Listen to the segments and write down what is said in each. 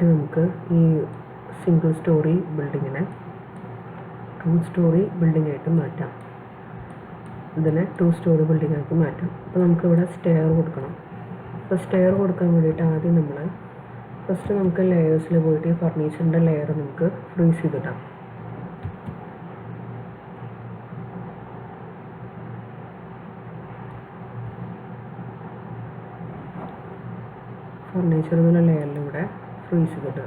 നമുക്ക് ഈ single story ബിൽഡിങ്ങിനെ 2 story building ആയിട്ട് മാറ്റാം. ഇതിനെ 2 സ്റ്റോറി ബിൽഡിംഗ് ആക്കി മാറ്റാം. അപ്പോൾ നമുക്കിവിടെ സ്റ്റെയർ കൊടുക്കണം. അപ്പോൾ സ്റ്റെയർ കൊടുക്കാൻ വേണ്ടിയിട്ട് ആദ്യം ഫസ്റ്റ് നമുക്ക് ലെയേഴ്സിൽ പോയിട്ട് ഈ ഫർണിച്ചറിൻ്റെ ലെയർ നമുക്ക് ഫ്രീസ് ചെയ്തിടാം. ഫർണിച്ചർ എന്നുള്ള ലെയറിലൂടെ ഫ്രീസ് ചെയ്തിട്ട്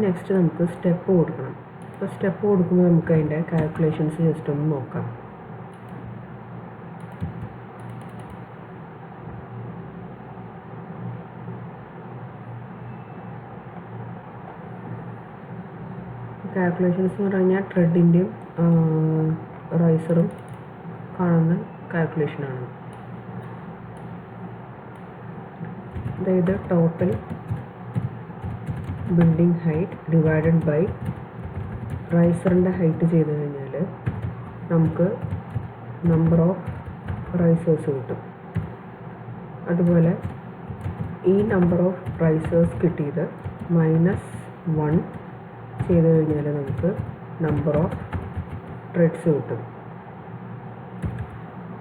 നെക്സ്റ്റ് നമുക്ക് സ്റ്റെപ്പ് കൊടുക്കണം. അപ്പോൾ സ്റ്റെപ്പ് കൊടുക്കുമ്പോൾ നമുക്ക് അതിൻ്റെ കാൽക്കുലേഷൻസ് ജസ്റ്റ് ഒന്ന് നോക്കാം. കാൽക്കുലേഷൻസ് എന്ന് പറഞ്ഞു കഴിഞ്ഞാൽ ട്രെഡിൻ്റെയും റൈസറും കാണുന്ന കാൽക്കുലേഷനാണ്. അതായത് total building height divided by റൈസറിൻ്റെ ഹൈറ്റ് ചെയ്ത് കഴിഞ്ഞാൽ നമുക്ക് നമ്പർ ഓഫ് റൈസേഴ്സ് കിട്ടും. അതുപോലെ ഈ നമ്പർ ഓഫ് റൈസേഴ്സ് കിട്ടിയത് -1 ചെയ്ത് കഴിഞ്ഞാൽ നമുക്ക് നമ്പർ ഓഫ് ട്രെഡ്സ് കിട്ടും.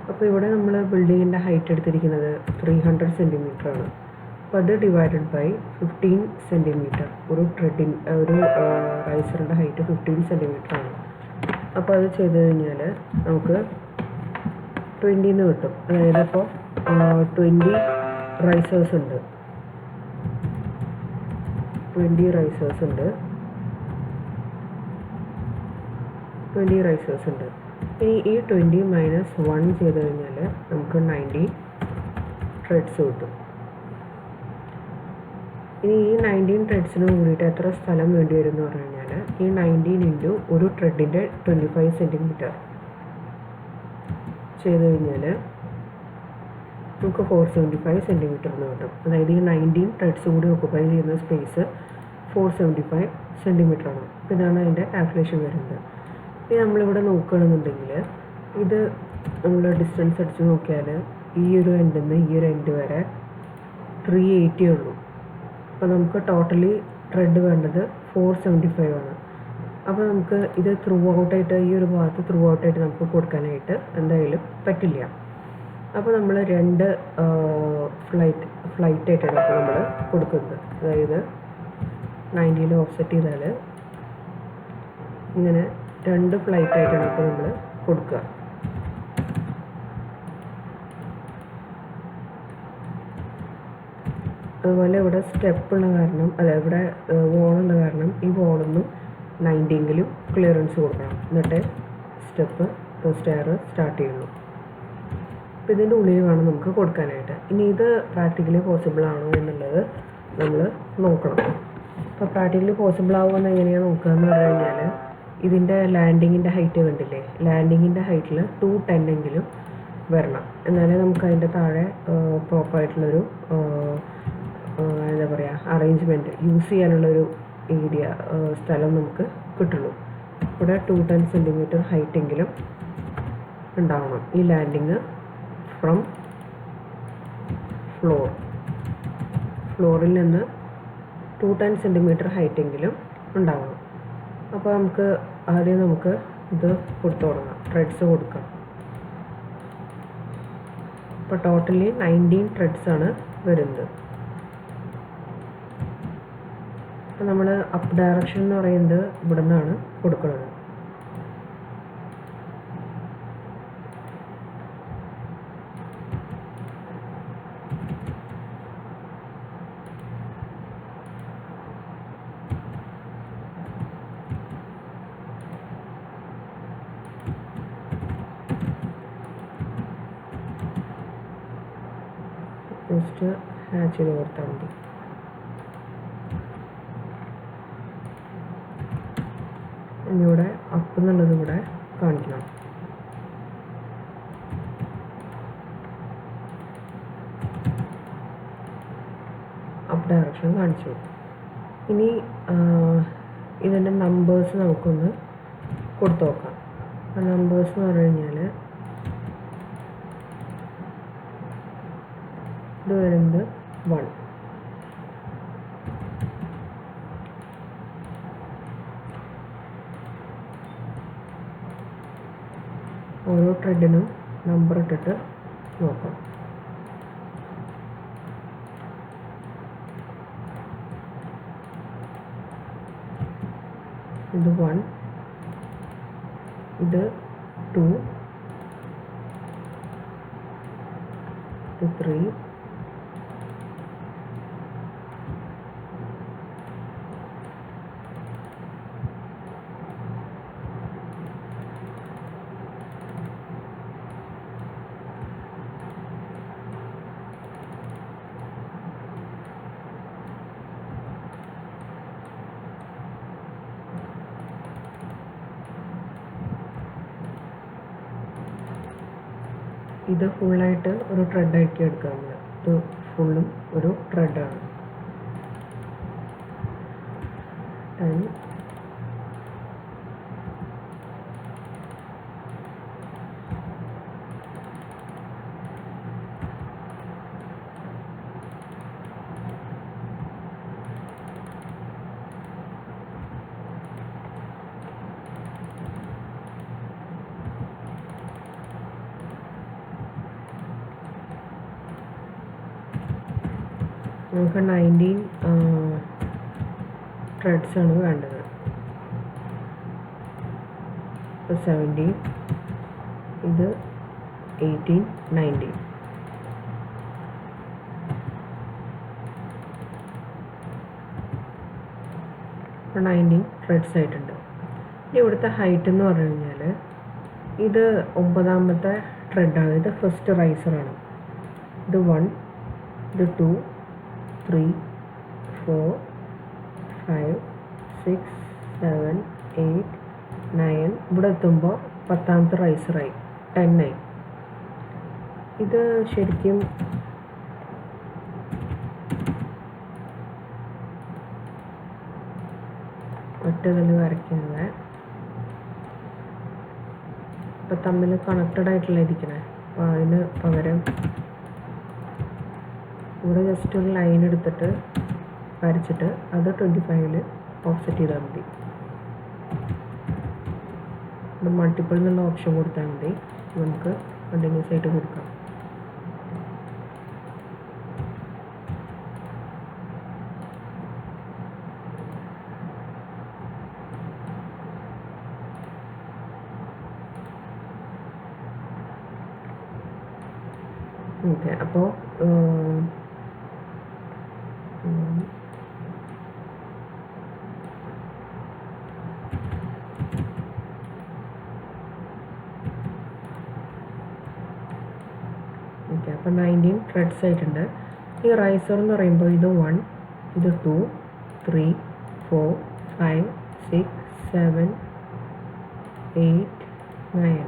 അപ്പോൾ ഇവിടെ നമ്മൾ ബിൽഡിങ്ങിൻ്റെ ഹൈറ്റ് എടുത്തിരിക്കുന്നത് 300 സെൻറ്റിമീറ്റർ ആണ്. അപ്പോൾ അത് ഡിവൈഡഡ് ബൈ 15 സെൻറ്റിമീറ്റർ. ഒരു റൈസറിൻ്റെ ഹൈറ്റ് 15 സെൻറ്റിമീറ്റർ ആണ്. അപ്പോൾ അത് ചെയ്ത് കഴിഞ്ഞാൽ നമുക്ക് 20 കിട്ടും. അതായത് ഇപ്പോൾ 20 റൈസേഴ്സ് ഉണ്ട്. 20 റൈസേഴ്സ് ഉണ്ട്. ഇനി ഈ 20 - 1 ചെയ്ത് കഴിഞ്ഞാൽ നമുക്ക് 90 ട്രെഡ്സ് കിട്ടും. ഇനി ഈ 19 ട്രെഡ്സിന് കൂടിയിട്ട് എത്ര സ്ഥലം വേണ്ടി വരും എന്ന് പറഞ്ഞു കഴിഞ്ഞാൽ ഈ 19 ഇൻറ്റു ഒരു ട്രെഡിൻ്റെ 25 സെൻറ്റിമീറ്റർ ചെയ്ത് കഴിഞ്ഞാൽ നമുക്ക് 475 സെൻറ്റിമീറ്റർ എന്ന് കിട്ടും. അതായത് ഈ 19 ട്രെഡ്സ് കൂടി ഓക്കുപ്പൈ ചെയ്യുന്ന സ്പേസ് 475 സെൻറ്റിമീറ്റർ ആണ്. അപ്പോൾ ഇതാണ് അതിൻ്റെ കാൽക്കുലേഷൻ വരുന്നത്. ഇനി നമ്മളിവിടെ നോക്കുകയാണെന്നുണ്ടെങ്കിൽ ഇത് നമ്മൾ ഡിസ്റ്റൻസ് അടിച്ച് നോക്കിയാൽ ഈ ഒരു എൻഡിൽ നിന്ന് ഈ ഒരു എൻഡ് വരെ 380 ഉള്ളൂ. അപ്പോൾ നമുക്ക് ടോട്ടലി ട്രെഡ് വേണ്ടത് 475 ആണ്. അപ്പോൾ നമുക്ക് ഇത് ത്രൂ ഔട്ടായിട്ട് ഈ ഒരു ഭാഗത്ത് ത്രൂ ഔട്ടായിട്ട് നമുക്ക് കൊടുക്കാനായിട്ട് എന്തായാലും പറ്റില്ല. അപ്പോൾ നമ്മൾ 2 ഫ്ലൈറ്റായിട്ടാണ് ഇപ്പോൾ നമ്മൾ കൊടുക്കുന്നത്. അതായത് 90 ഓഫ്സെറ്റ് ചെയ്താൽ ഇങ്ങനെ 2 ഫ്ലൈറ്റായിട്ടാണ് ഇപ്പോൾ നമ്മൾ കൊടുക്കുക. അതുപോലെ ഇവിടെ സ്റ്റെപ്പുള്ള കാരണം ഇവിടെ വോളുള്ള കാരണം ഈ വോളൊന്നും 90 ക്ലിയറൻസ് കൊടുക്കണം. എന്നിട്ട് സ്റ്റെയർ സ്റ്റാർട്ട് ചെയ്യുള്ളൂ. അപ്പോൾ ഇതിൻ്റെ ഉള്ളിൽ വേണം നമുക്ക് കൊടുക്കാനായിട്ട്. ഇനി ഇത് പ്രാക്ടിക്കലി പോസിബിൾ ആണോ എന്നുള്ളത് നമ്മൾ നോക്കണം. അപ്പോൾ പ്രാക്ടിക്കലി പോസിബിൾ ആവുമെന്ന് എങ്ങനെയാണ് നോക്കുക എന്ന് പറഞ്ഞു കഴിഞ്ഞാൽ ഇതിൻ്റെ ലാൻഡിങ്ങിൻ്റെ ഹൈറ്റ് കണ്ടില്ലേ, ലാൻഡിങ്ങിൻ്റെ ഹൈറ്റിൽ 210 വരണം. എന്നാലേ നമുക്ക് അതിൻ്റെ താഴെ പ്രോപ്പറായിട്ടുള്ളൊരു എന്താ പറയുക അറേഞ്ച്മെൻറ്റ് യൂസ് ചെയ്യാനുള്ളൊരു സ്ഥലം നമുക്ക് കിട്ടുള്ളൂ. ഇവിടെ 210 സെൻറ്റിമീറ്റർ ഹൈറ്റെങ്കിലും ഉണ്ടാവണം ഈ ലാൻഡിങ് ഫ്രം ഫ്ലോറിൽ നിന്ന് 210 സെൻറ്റിമീറ്റർ ഹൈറ്റെങ്കിലും ഉണ്ടാവണം. അപ്പോൾ ആദ്യം നമുക്ക് ഇത് കൊടുത്തു തുടങ്ങാം, ട്രെഡ്സ് കൊടുക്കാം. അപ്പോൾ ടോട്ടലി 19 ട്രെഡ്സാണ് വരുന്നത്. അപ്പോൾ നമ്മൾ അപ്പ് ഡയറക്ഷൻ എന്ന് പറയുന്നത് ഇവിടെ നിന്നാണ് കൊടുക്കുന്നത്. ജസ്റ്റ് ഹാച്ച് ചെയ്ത് കൊടുത്താൽ മതി. ഇവിടെ അപ്പ് എന്നുള്ളത് ഇവിടെ കാണിക്കണം. അപ്പ് ഡയറക്ഷൻ കാണിച്ചു. ഇനി ഇതിൻ്റെ നമ്പേഴ്സ് നമുക്കൊന്ന് കൊടുത്തു നോക്കാം. നമ്പേഴ്സ് എന്ന് പറഞ്ഞു കഴിഞ്ഞാൽ ഇത് വരുന്നത് 1. ഓരോ ത്രെഡിനും നമ്പർ ഇട്ടിട്ട് നോക്കാം. ഇത് 1, ഇത് 2, ഇത് 3, ഇത് ഫുള്ളായിട്ട് ഒരു ത്രെഡാക്കി എടുക്കാം. ഇത് ഫുള്ളും ഒരു ത്രെഡാണ്. 10, നമുക്ക് 19 ത്രെഡ്സാണ് വേണ്ടത്. ഇപ്പോൾ 17, ഇത് 18, 19. ഇപ്പോൾ 19 ത്രെഡ്സ് ആയിട്ടുണ്ട്. ഇനി ഇവിടുത്തെ ഹൈറ്റ് എന്ന് പറഞ്ഞു കഴിഞ്ഞാൽ ഇത് 9ാമത്തെ ത്രെഡാണ്. ഇത് ഫസ്റ്റ് റൈസറാണ്. ഇത് 1, ഇത് 2, 3, 4, 5, 6, 7, 8, 9. ഇവിടെ എത്തുമ്പോൾ 10ാമത്തെ റൈസറായി, 10 ആയി. ഇത് ശരിക്കും ഒറ്റതിൽ വരയ്ക്കുന്നത് ഇപ്പം തമ്മിൽ കണക്റ്റഡ് ആയിട്ടുള്ള ഇരിക്കണേ. അപ്പോൾ അതിന് പകരം ഇവിടെ ജസ്റ്റ് ഒരു ലൈൻ എടുത്തിട്ട് വരച്ചിട്ട് അത് 25ൽ ഓഫ്സെറ്റ് ചെയ്താൽ മതി. ഇവിടെ മൾട്ടിപ്പിൾ എന്നുള്ള ഓപ്ഷൻ കൊടുത്താൽ മതി. നമുക്ക് കണ്ടിന്യൂസ് ആയിട്ട് കൊടുക്കാം. ഓക്കെ, അപ്പോൾ ഓക്കെ, അപ്പോൾ 19 ത്രെഡ്സ് ആയിട്ടുണ്ട്. ഈ റൈസർ എന്ന് പറയുമ്പോൾ ഇത് 1, ഇത് 2, 3, 4, 5, 6, 7, 8, 9.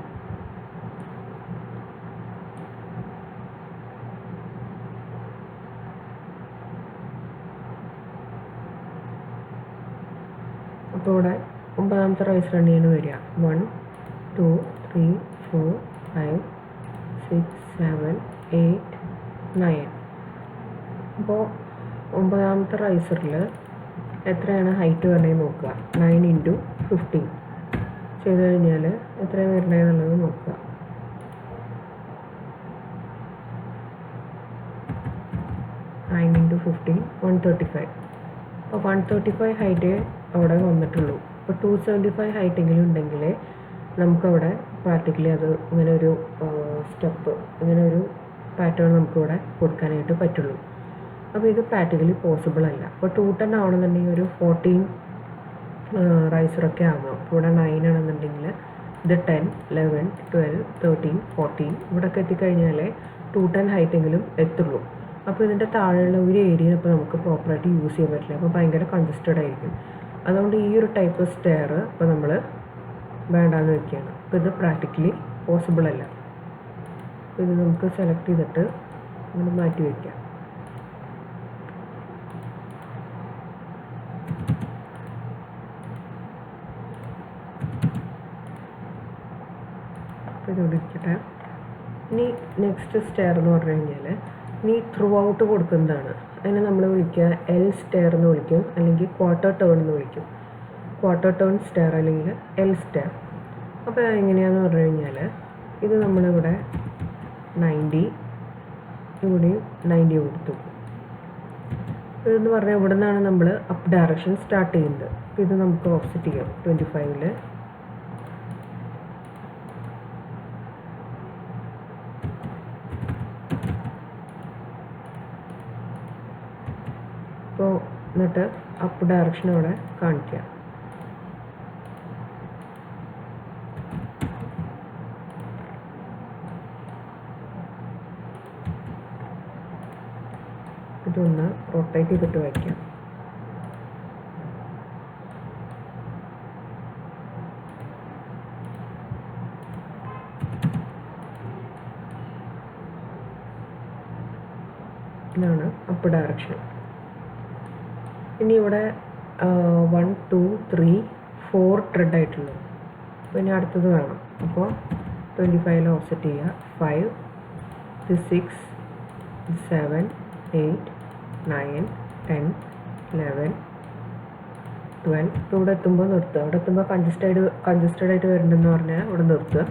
അപ്പോൾ ഇവിടെ 9ാമത്തെ റൈസർ തന്നെയാണ് വരിക. 1, 2, 3, 4, 5, 6, 7, 8, 9. അപ്പോൾ 9ാമത്തെ റൈസറിൽ എത്രയാണ് ഹൈറ്റ് വരണേന്ന് നോക്കുക. 9 × 15 ചെയ്ത് കഴിഞ്ഞാൽ എത്രയാണ് വരണേന്നുള്ളത് നോക്കുക. 9 × 15 135. അപ്പോൾ 135 ഹൈറ്റ് അവിടെ വന്നിട്ടുള്ളൂ. അപ്പോൾ 275 ഹൈറ്റെങ്കിലും ഉണ്ടെങ്കിൽ നമുക്കവിടെ പ്രാക്ടിക്കലി അത് ഇങ്ങനെ ഒരു സ്റ്റെപ്പ്, ഇങ്ങനെ ഒരു പാറ്റേൺ നമുക്കിവിടെ കൊടുക്കാനായിട്ട് പറ്റുള്ളൂ. അപ്പോൾ ഇത് പ്രാക്ടിക്കലി പോസിബിൾ അല്ല. അപ്പോൾ 210 ആവണമെന്നുണ്ടെങ്കിൽ ഒരു 14 റൈസറൊക്കെ ആവണം. അപ്പോൾ ഇവിടെ 9 ആണെന്നുണ്ടെങ്കിൽ ഇത് 10, 11, 12, 13, 14 ഇവിടെയൊക്കെ എത്തിക്കഴിഞ്ഞാലേ 210 ഹൈറ്റെങ്കിലും എത്തുള്ളൂ. അപ്പോൾ ഇതിൻ്റെ താഴെയുള്ള ഒരു ഏരിയ ഇപ്പോൾ നമുക്ക് പ്രോപ്പറായിട്ട് യൂസ് ചെയ്യാൻ പറ്റില്ല. അപ്പോൾ ഭയങ്കര കൺജസ്റ്റഡ് ആയിരിക്കും. അതുകൊണ്ട് ഈ ഒരു ടൈപ്പ് സ്റ്റെയർ ഇപ്പോൾ നമ്മൾ വേണ്ടാന്ന് വെക്കുകയാണ്. അപ്പോൾ ഇത് പ്രാക്ടിക്കലി പോസിബിൾ അല്ല. അപ്പോൾ ഇത് നമുക്ക് സെലക്ട് ചെയ്തിട്ട് നമ്മൾ മാറ്റി വയ്ക്കാം. അപ്പോൾ ഇതോടെ ഇരിക്കട്ടെ. ഇനി നെക്സ്റ്റ് സ്റ്റെയർ എന്ന് പറഞ്ഞു കഴിഞ്ഞാൽ ഇനി ത്രൂ ഔട്ട് കൊടുക്കുന്നതാണ്. അതിനെ നമ്മൾ വിളിക്കുക എൽ സ്റ്റെയർ എന്ന് വിളിക്കും, അല്ലെങ്കിൽ ക്വാർട്ടർ ടേൺ എന്ന് വിളിക്കും. ക്വാർട്ടർ ടേൺ സ്റ്റെയർ അല്ലെങ്കിൽ എൽ സ്റ്റെയർ. അപ്പോൾ എങ്ങനെയാണെന്ന് പറഞ്ഞു കഴിഞ്ഞാൽ ഇത് നമ്മളിവിടെ 90, ഇവിടെയും 90 കൊടുത്തു. ഇതെന്ന് പറഞ്ഞാൽ ഇവിടെ നിന്നാണ് നമ്മൾ അപ്പ് ഡയറക്ഷൻ സ്റ്റാർട്ട് ചെയ്യുന്നത്. അപ്പോൾ ഇത് നമുക്ക് ഓഫ്സെറ്റ് ചെയ്യാം 25-ൽ. അപ്പോൾ എന്നിട്ട് അപ്പ് ഡയറക്ഷൻ ഇവിടെ കാണിക്കാം. ഇതൊന്ന് റൊട്ടേറ്റ് ചെയ്തിട്ട് വയ്ക്കാം. ഇതാണ് അപ്പ് ഡയറക്ഷൻ. ഇനി ഇവിടെ 1, 2, 3, 4 ത്രെഡ് ആയിട്ടുള്ളൂ. അപ്പോൾ ഇനി അടുത്തത് വേണം. അപ്പോൾ 25-ൽ ഓഫ്സെറ്റ് ചെയ്യുക. 5, 6, 7, 8, 9, 10, 11, 12. ഇപ്പോൾ ഇവിടെ എത്തുമ്പോൾ നിർത്തുക. ഇവിടെ എത്തുമ്പോൾ കൺജസ്റ്റഡ് ആയിട്ട് വരുന്നുണ്ടെന്ന് പറഞ്ഞാൽ ഇവിടെ നിർത്തുക.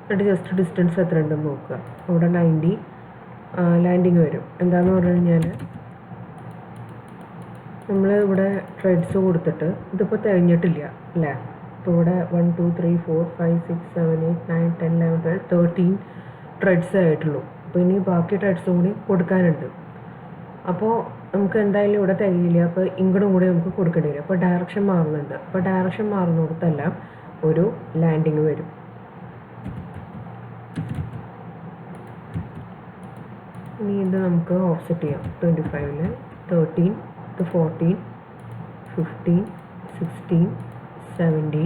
എന്നിട്ട് ജസ്റ്റ് ഡിസ്റ്റൻസ് എത്ര ഉണ്ടെന്ന് നോക്കുക. ഇവിടെ 90 ലാൻഡിങ് വരും. എന്താണെന്ന് പറഞ്ഞു കഴിഞ്ഞാൽ നമ്മൾ ഇവിടെ ത്രെഡ്സ് കൊടുത്തിട്ട് ഇതിപ്പോൾ തികഞ്ഞിട്ടില്ല അല്ലേ. ഇപ്പോൾ ഇവിടെ 1, 2, 3, 4, 5, 6, 7, 8, 9, 10, 11, 12, 13 ത്രെഡ്സ് ആയിട്ടുള്ളൂ. അപ്പോൾ ഇനി ബാക്കി ത്രെഡ്സും കൂടി കൊടുക്കാനുണ്ട്. അപ്പോൾ നമുക്ക് എന്തായാലും ഇവിടെ തികയില്ല. അപ്പോൾ ഇങ്ങോട്ടും കൂടി നമുക്ക് കൊടുക്കേണ്ടി വരും. അപ്പോൾ ഡയറക്ഷൻ മാറുന്നുണ്ട്. അപ്പോൾ ഡയറക്ഷൻ മാറുന്നിടത്തെല്ലാം ഒരു ലാൻഡിങ് വരും. ഇനി ഇത് നമുക്ക് ഓഫ്സെറ്റ് ചെയ്യാം. 25-ൽ 13, 14, 15, 16, 17.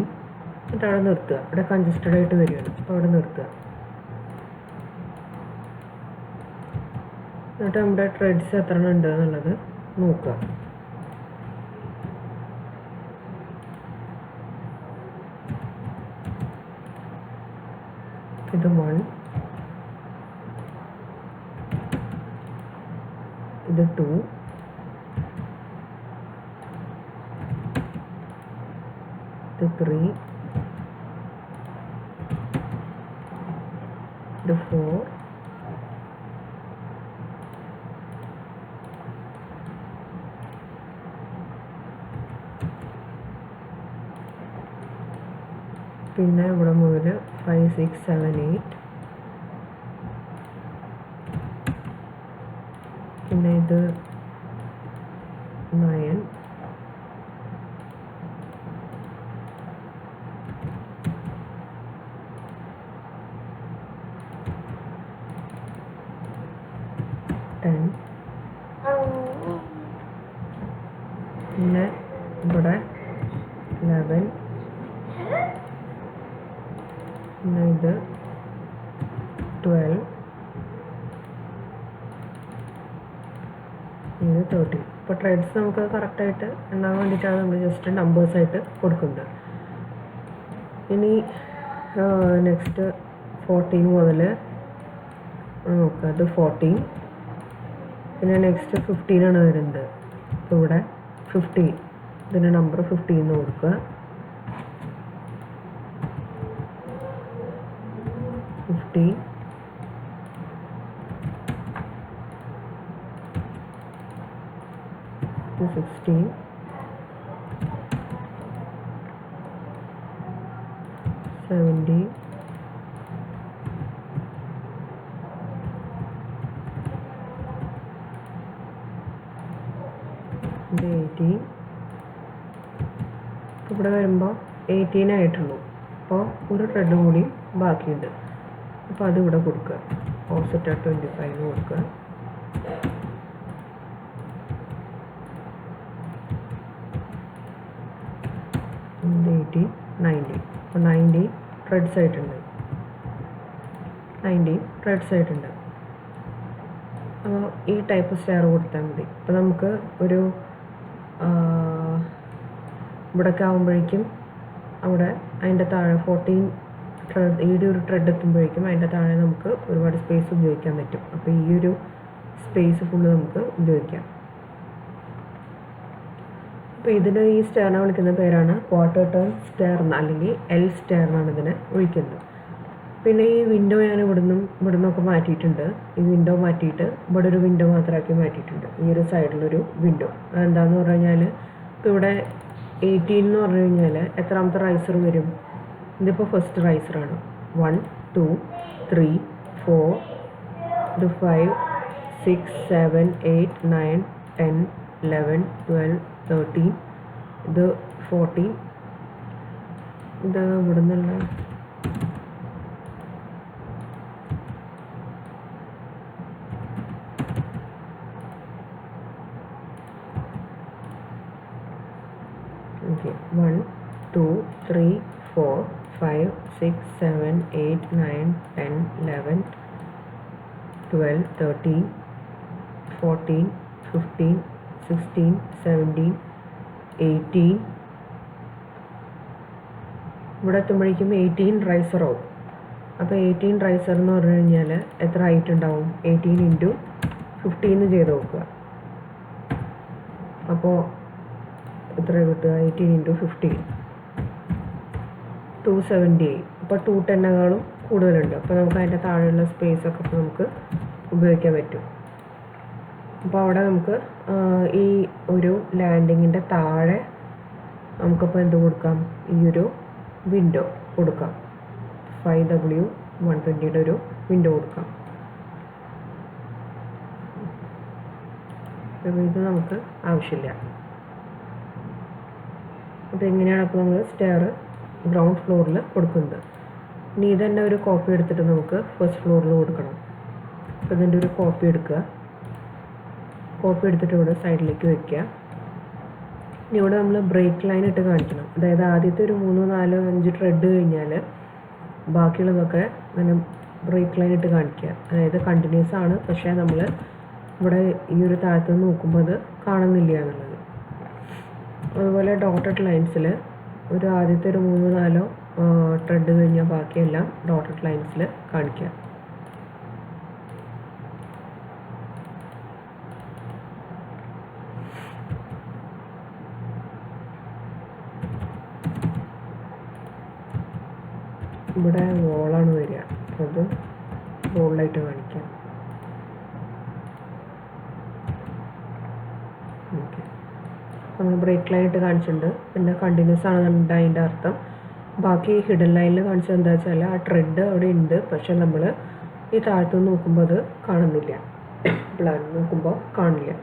എന്നിട്ട് അവിടെ നിർത്തുക. ഇവിടെ കൺജസ്റ്റഡ് ആയിട്ട് വരികയാണ്. അപ്പോൾ അവിടെ നിർത്തുക. എന്നിട്ട് നമ്മുടെ ത്രെഡ്സ് എത്ര ഉണ്ട് എന്നുള്ളത് നോക്കുക. ഇത് 1, ഇത് 2, ഇത് 3, ഇത് 4, പിന്നെ ഇവിടെ മുതൽ 5, 6, 7, 8. പിന്നെ ഇത് 9, പിന്നെ ഇവിടെ 11, പിന്നെ ഇത് 12, ഇത് 13. ഇപ്പോൾ ത്രെഡ്സ് നമുക്ക് കറക്റ്റായിട്ട് എണ്ണാൻ വേണ്ടിയിട്ടാണ് നമ്മൾ ജസ്റ്റ് നമ്പേഴ്സായിട്ട് കൊടുക്കുന്നത്. ഇനി നെക്സ്റ്റ് 14 മുതൽ നോക്കുക. ഇത് 14, പിന്നെ നെക്സ്റ്റ് 15 ആണ് വരുന്നത്. ഇപ്പോൾ ഇവിടെ 15, ഇതിൻ്റെ നമ്പർ 15 എന്ന് കൊടുക്കുക. 15, 16, 17, 18. ഇവിടെ വരുമ്പോൾ 18 ആയിട്ടുള്ളൂ. അപ്പോൾ ഒരു ത്രെഡും കൂടി ബാക്കിയുണ്ട്. അപ്പോൾ അതിവിടെ കൊടുക്കുക. ഓഫ്സെറ്റ് 25 കൊടുക്കുക. ഇത് 18, 19. അപ്പോൾ 19 ത്രെഡ്സ് ആയിട്ടുണ്ട്. 19 ത്രെഡ്സ് ആയിട്ടുണ്ട്. അപ്പോൾ ഈ ടൈപ്പ് സ്റ്റാർ കൊടുത്താൽ മതി. അപ്പോൾ നമുക്ക് ഒരു ഇവിടെയൊക്കെ ആകുമ്പോഴേക്കും അവിടെ അതിൻ്റെ താഴെ 14 ത്രെഡ്, ഈ ഒരു ത്രെഡ് എത്തുമ്പോഴേക്കും അതിൻ്റെ താഴെ നമുക്ക് ഒരുപാട് സ്പേസ് ഉപയോഗിക്കാൻ പറ്റും. അപ്പോൾ ഈ ഒരു സ്പേസ് ഫുള്ള് നമുക്ക് ഉപയോഗിക്കാം. അപ്പോൾ ഇതിന് ഈ സ്റ്റെയറിനെ വിളിക്കുന്ന പേരാണ് ക്വാർട്ടർ ടേൺ സ്റ്റെയർ, അല്ലെങ്കിൽ എൽ സ്റ്റെയർ എന്നാണ് ഇതിനെ വിളിക്കുന്നത്. പിന്നെ ഈ വിൻഡോ ഞാൻ ഇവിടുന്നൊക്കെ മാറ്റിയിട്ടുണ്ട്. ഈ വിൻഡോ മാറ്റിയിട്ട് ഇവിടെ ഒരു വിൻഡോ മാത്രമാക്കി മാറ്റിയിട്ടുണ്ട്. ഈ ഒരു സൈഡിലൊരു വിൻഡോ. അതെന്താണെന്ന് പറഞ്ഞു കഴിഞ്ഞാൽ ഇപ്പോൾ ഇവിടെ 18 എന്ന് പറഞ്ഞു കഴിഞ്ഞാൽ എത്രാമത്തെ റൈസർ വരും? ഇതിപ്പോൾ ഫസ്റ്റ് റൈസറാണ്. 1 2 3 4 ഇത് 5 6 7 8 9 10 11 12 13 ഇത് 14 ഇത് ഇവിടെ നിന്നുള്ള okay 1 2 3 4 5 6 7 8 9 10 11 12 13 14 15 16 17 18 ഇവിടെ എത്തുമ്പോഴേക്കും 18 റൈസർ ആവും. അപ്പോൾ 18 റൈസർ എന്ന് പറഞ്ഞു കഴിഞ്ഞാൽ എത്ര ഹൈറ്റ് ഉണ്ടാവും? 18 ഇൻറ്റു 15 ചെയ്ത് നോക്കുക. അപ്പോൾ എത്ര കിട്ടുക? 18 ഇൻറ്റു 15 278. അപ്പോൾ 210നെക്കാളും കൂടുതലുണ്ട്. അപ്പോൾ നമുക്ക് അതിൻ്റെ താഴെയുള്ള സ്പേസൊക്കെ ഇപ്പോൾ നമുക്ക് ഉപയോഗിക്കാൻ പറ്റും. അപ്പോൾ അവിടെ നമുക്ക് ഈ ഒരു ലാൻഡിങ്ങിൻ്റെ താഴെ നമുക്കിപ്പോൾ എന്ത് കൊടുക്കാം? ഈ ഒരു വിൻഡോ കൊടുക്കാം. 5W120 ഒരു വിൻഡോ കൊടുക്കാം. അപ്പോൾ ഇത് നമുക്ക് ആവശ്യമില്ല. അപ്പോൾ എങ്ങനെയാണ് അപ്പോൾ നമ്മൾ സ്റ്റെയർ ഗ്രൗണ്ട് ഫ്ലോറിൽ കൊടുക്കുന്നത്? ഇനി ഇതന്നെ ഒരു കോപ്പി എടുത്തിട്ട് നമുക്ക് ഫസ്റ്റ് ഫ്ലോറിൽ കൊടുക്കണം. അപ്പോൾ ഇതിൻ്റെ ഒരു കോപ്പി എടുക്കുക. കോപ്പി എടുത്തിട്ട് ഇവിടെ സൈഡിലേക്ക് വെക്കുക. ഇനി ഇവിടെ നമ്മൾ ബ്രേക്ക് ലൈൻ ഇട്ട് കാണിക്കണം. അതായത് ആദ്യത്തെ ഒരു 3 4 5 ട്രെഡ് കഴിഞ്ഞാൽ ബാക്കിയുള്ളതൊക്കെ അങ്ങനെ ബ്രേക്ക് ലൈൻ ഇട്ട് കാണിക്കുക. അതായത് കണ്ടിന്യൂസ് ആണ്, പക്ഷേ നമ്മൾ ഇവിടെ ഈ ഒരു താഴത്ത് നിന്ന് നോക്കുമ്പോൾ അത് കാണുന്നില്ല എന്നുള്ളത്. അതുപോലെ ഡോട്ടഡ് ലൈൻസിൽ ഒരു ആദ്യത്തെ ഒരു 3 4 ട്രെഡ് കഴിഞ്ഞാൽ ബാക്കിയെല്ലാം ഡോട്ടഡ് ലൈൻസിൽ കാണിക്കുക. ഇവിടെ വോളാണ് വരിക. അപ്പോൾ അത് വോളായിട്ട് കാണിക്കാം. ഓക്കെ, നമ്മൾ ബ്രേക്ക് ലൈൻ ഇട്ട് കാണിച്ചിട്ടുണ്ട്. പിന്നെ കണ്ടിന്യൂസ് ആണെന്നുണ്ട് അതിൻ്റെ അർത്ഥം. ബാക്കി ഹിഡൻ ലൈനിൽ കാണിച്ചത് എന്താ വെച്ചാൽ ആ ട്രെഡ് അവിടെ ഉണ്ട്, പക്ഷെ നമ്മൾ ഈ താഴത്തുനിന്ന് നോക്കുമ്പോൾ അത് കാണുന്നില്ല. പ്ലാൻ നോക്കുമ്പോൾ കാണില്ല.